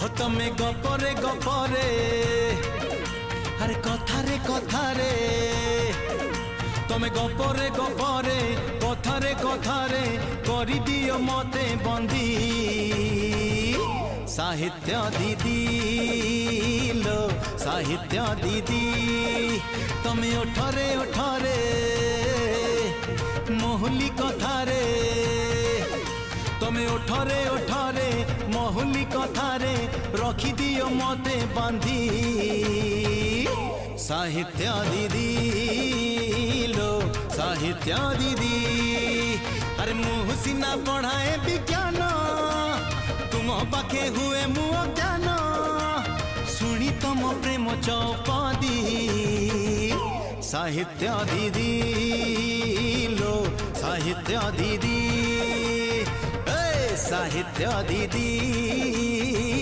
हो तमे गपरे गपरे अरे कथारे कथारे तमे गपरे गपरे कथारे कथारे करी दियो मते बंदी साहित्य दीदी लो साहित्य दीदी तमे ओठरे ओठरे मोहुली कथारे तमे ओठरे ओठरे मोहुली कथारे रखी दियो मते बांधी साहित्य दीदी लो साहित्य दीदी अरे मुँह सिना पढ़ाए विज्ञान तुम पाखे हुए मुँह ज्ञान शुणी तम प्रेम चौपादी साहित्य दीदी लो साहित्य दीदी साहित्य दीदी।